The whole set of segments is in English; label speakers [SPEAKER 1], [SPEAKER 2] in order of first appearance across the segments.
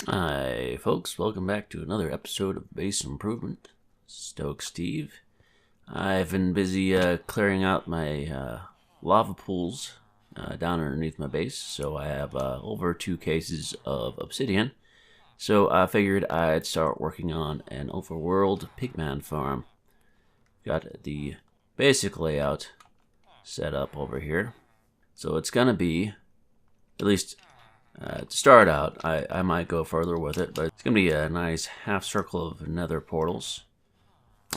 [SPEAKER 1] Hi, folks. Welcome back to another episode of Base Improvement. Stoke Steve. I've been busy clearing out my lava pools down underneath my base, so I have over 2 cases of obsidian. So I figured I'd start working on an overworld pigman farm. Got the basic layout set up over here. So it's gonna be, at least to start out, I might go further with it, but it's going to be a nice half circle of nether portals.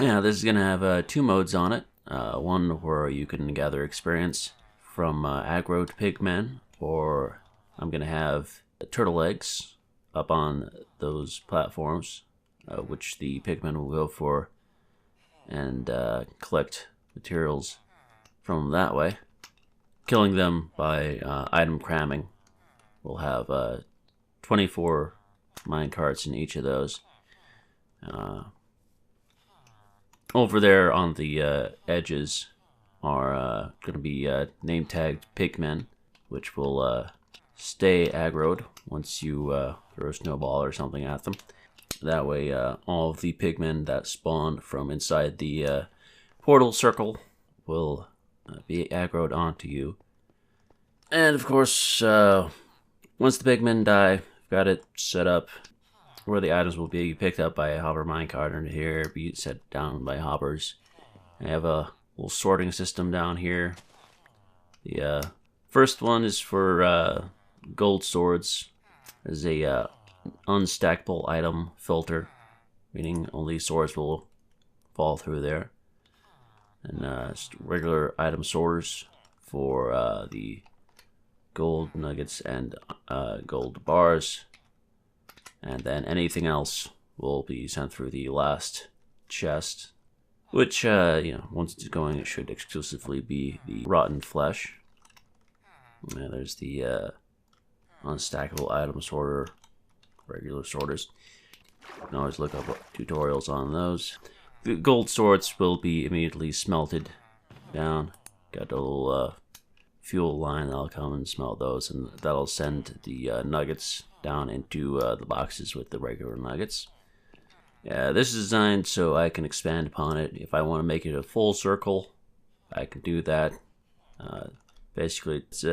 [SPEAKER 1] Yeah, this is going to have 2 modes on it. One where you can gather experience from aggro to pigmen, or I'm going to have turtle eggs up on those platforms, which the pigmen will go for, and collect materials from that way. Killing them by item cramming. We'll have 24 minecarts in each of those. Over there on the edges are going to be name tagged pigmen, which will stay aggroed once you throw a snowball or something at them. That way, all of the pigmen that spawn from inside the portal circle will be aggroed onto you. And of course, once the pigmen die, I've got it set up where the items will be picked up by a hopper minecart under here, be set down by hoppers. I have a little sorting system down here. The first one is for gold swords. There's a unstackable item filter, meaning only swords will fall through there. And just regular item sorters for the gold nuggets and gold bars, and then anything else will be sent through the last chest, which once it's going, it should exclusively be the rotten flesh. There's the unstackable item sorter, regular sorters. You can always look up tutorials on those. The gold swords will be immediately smelted down. Got a little fuel line that'll come and smelt those, and that'll send the nuggets down into the boxes with the regular nuggets. This is designed so I can expand upon it. If I want to make it a full circle, I can do that. Basically, it's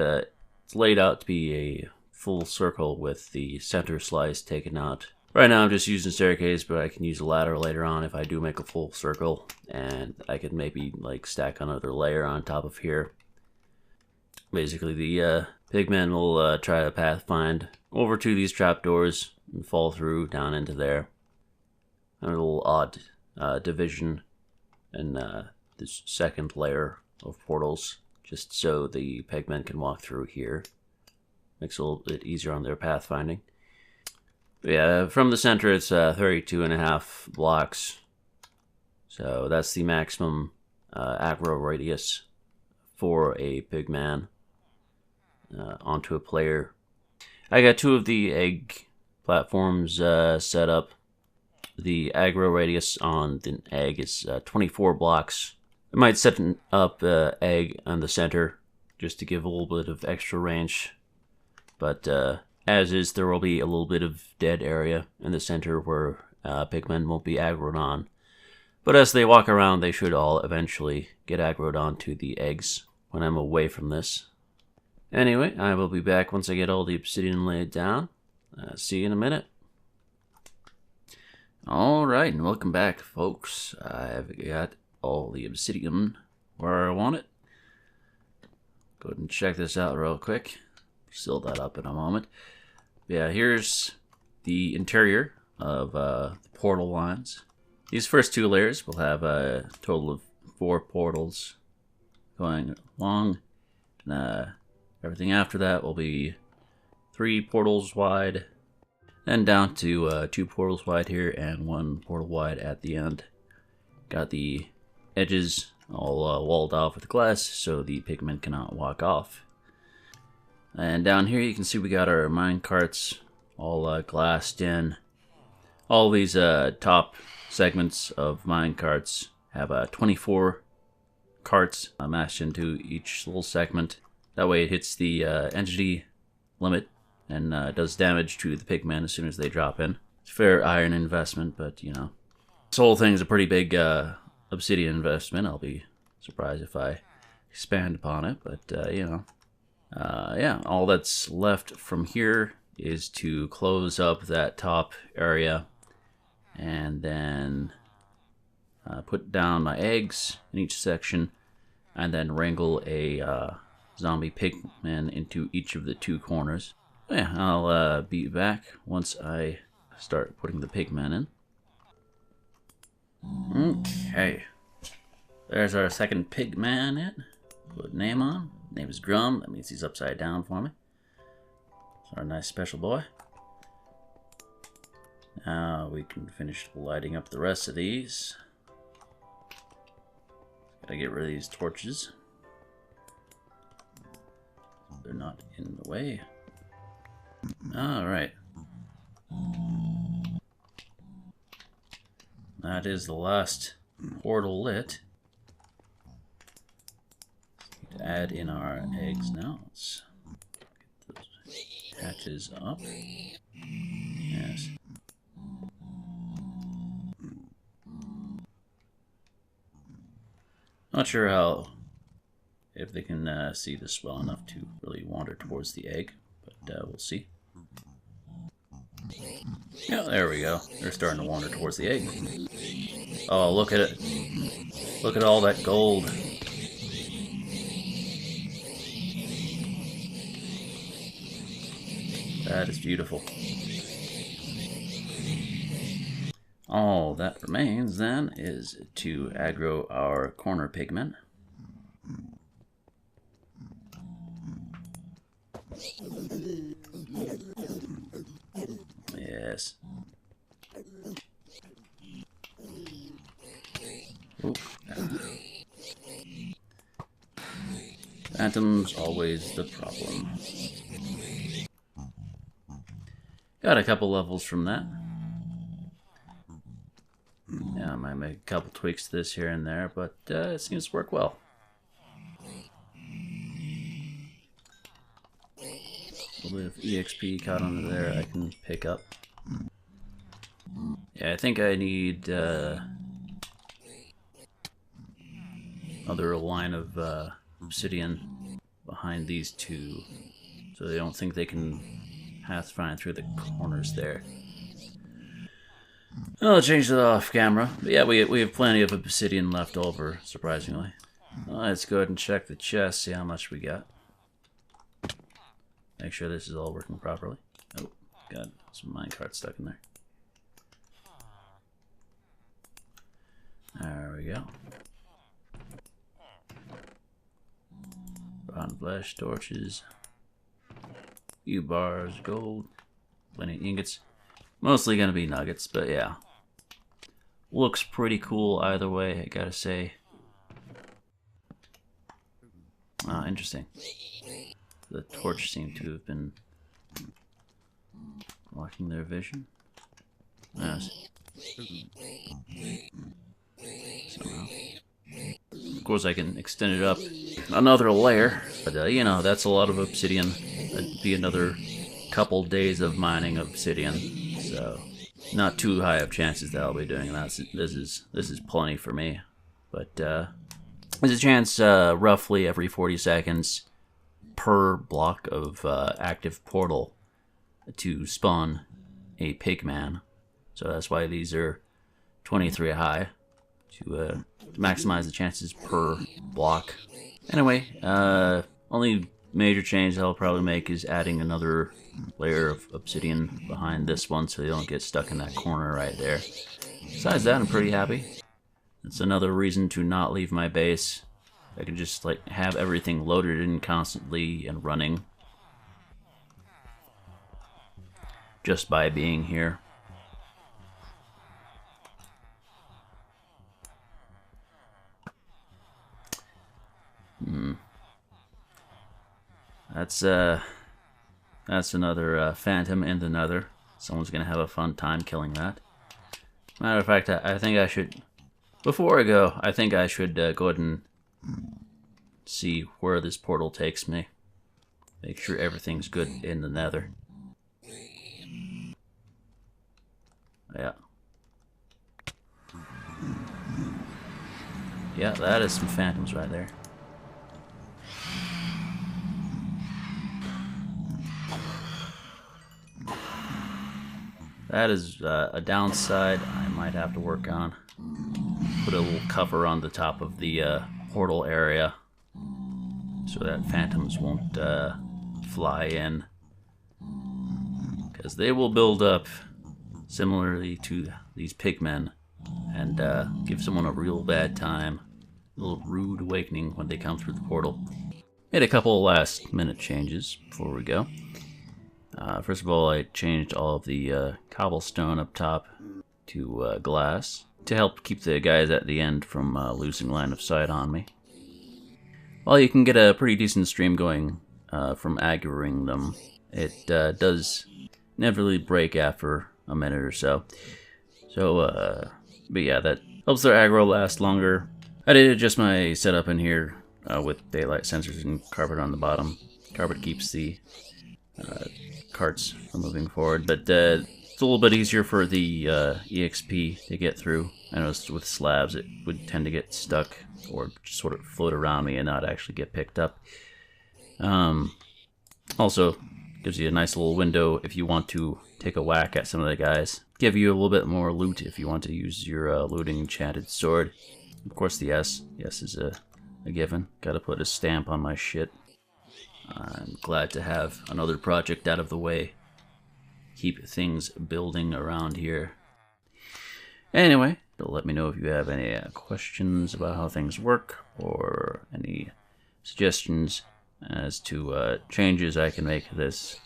[SPEAKER 1] laid out to be a full circle with the center slice taken out. Right now I'm just using staircase, but I can use a ladder later on if I do make a full circle, and I can maybe like stack another layer on top of here. Basically, the pigmen will try to pathfind over to these trapdoors and fall through down into there. A little odd division in this second layer of portals, just so the pigmen can walk through here. Makes it a little bit easier on their pathfinding. But yeah, from the center it's 32.5 blocks. So that's the maximum aggro radius for a pigman onto a player. I got 2 of the egg platforms set up. The aggro radius on the egg is 24 blocks. I might set up egg on the center just to give a little bit of extra range, but as is, there will be a little bit of dead area in the center where pigmen won't be aggroed on. But as they walk around, they should all eventually get aggroed onto the eggs when I'm away from this. Anyway, I will be back once I get all the obsidian laid down. See you in a minute. Alright, and welcome back, folks. I've got all the obsidian where I want it. Go ahead and check this out real quick. Seal that up in a moment. Yeah, here's the interior of the portal lines. These first 2 layers will have a total of 4 portals going along. And, everything after that will be 3 portals wide, then down to 2 portals wide here and 1 portal wide at the end. Got the edges all walled off with glass so the pigmen cannot walk off. And down here you can see we got our mine carts all glassed in. All these top segments of mine carts have 24 carts mashed into each little segment. That way it hits the entity limit and does damage to the pigmen as soon as they drop in. It's a fair iron investment, but you know, this whole thing's a pretty big obsidian investment. I'll be surprised if I expand upon it, but you know, yeah, all that's left from here is to close up that top area and then put down my eggs in each section and then wrangle a zombie pigman into each of the 2 corners. Yeah, I'll be back once I start putting the pigman in. Okay, there's our second pigman in. Put name on. Name is Grum. That means he's upside down for me. It's our nice special boy. Now we can finish lighting up the rest of these. Gotta get rid of these torches. They're not in the way. Alright. That is the last portal lit. Add in our eggs now. Let's get those hatches up. Yes. Not sure if they can see this well enough to really wander towards the egg, but we'll see. Yeah, there we go. They're starting to wander towards the egg. Oh, look at it. Look at all that gold. That is beautiful. All that remains then is to aggro our corner pigmen. Yes. Oop. Phantom's always the problem. Got a couple levels from that. Yeah, I might make a couple tweaks to this here and there, but it seems to work well. A little bit of EXP caught under there I can pick up. Yeah, I think I need another line of obsidian behind these 2, so they don't think they can path fine through the corners there. I'll change that off camera. But yeah, we have plenty of obsidian left over, surprisingly. Let's go ahead and check the chest, see how much we got. Make sure this is all working properly. Oh, got some minecart stuck in there. There we go. Rotten flesh, torches, few bars, gold, plenty of ingots. Mostly gonna be nuggets, but yeah. Looks pretty cool either way, I gotta say. Interesting. The torch seemed to have been blocking their vision. Yes. Somehow. Of course I can extend it up another layer, but you know, that's a lot of obsidian. That'd be another couple days of mining obsidian, so not too high of chances that I'll be doing that. This is plenty for me, but there's a chance roughly every 40 seconds per block of active portal to spawn a pigman, so that's why these are 23 high, to maximize the chances per block. Anyway, only major change I'll probably make is adding another layer of obsidian behind this one so they don't get stuck in that corner right there. Besides that, I'm pretty happy. It's another reason to not leave my base. I can just like have everything loaded in constantly and running just by being here. That's another phantom in the nether. Someone's gonna have a fun time killing that. Matter of fact, I think I should, before I go, I think I should go ahead and see where this portal takes me. Make sure everything's good in the nether. Yeah. Yeah, that is some phantoms right there. That is a downside I might have to work on. Put a little cover on the top of the portal area so that phantoms won't fly in. Because they will build up similarly to these pigmen and give someone a real bad time. A little rude awakening when they come through the portal. Made a couple last minute changes before we go. First of all, I changed all of the cobblestone up top to glass to help keep the guys at the end from losing line of sight on me. While you can get a pretty decent stream going from aggroing them, it does inevitably break after a minute or so. But yeah, that helps their aggro last longer. I did adjust my setup in here with daylight sensors and carpet on the bottom. Carpet keeps the carts from moving forward, but it's a little bit easier for the EXP to get through. I noticed with slabs it would tend to get stuck or just sort of float around me and not actually get picked up. Also, gives you a nice little window if you want to take a whack at some of the guys. Give you a little bit more loot if you want to use your looting enchanted sword. Of course, the S. Yes is a given. Gotta put a stamp on my shit. I'm glad to have another project out of the way. Keep things building around here. Anyway, let me know if you have any questions about how things work or any suggestions as to changes I can make to this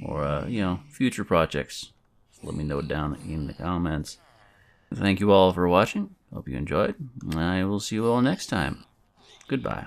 [SPEAKER 1] or, you know, future projects. Let me know down in the comments. Thank you all for watching. Hope you enjoyed. I will see you all next time. Goodbye.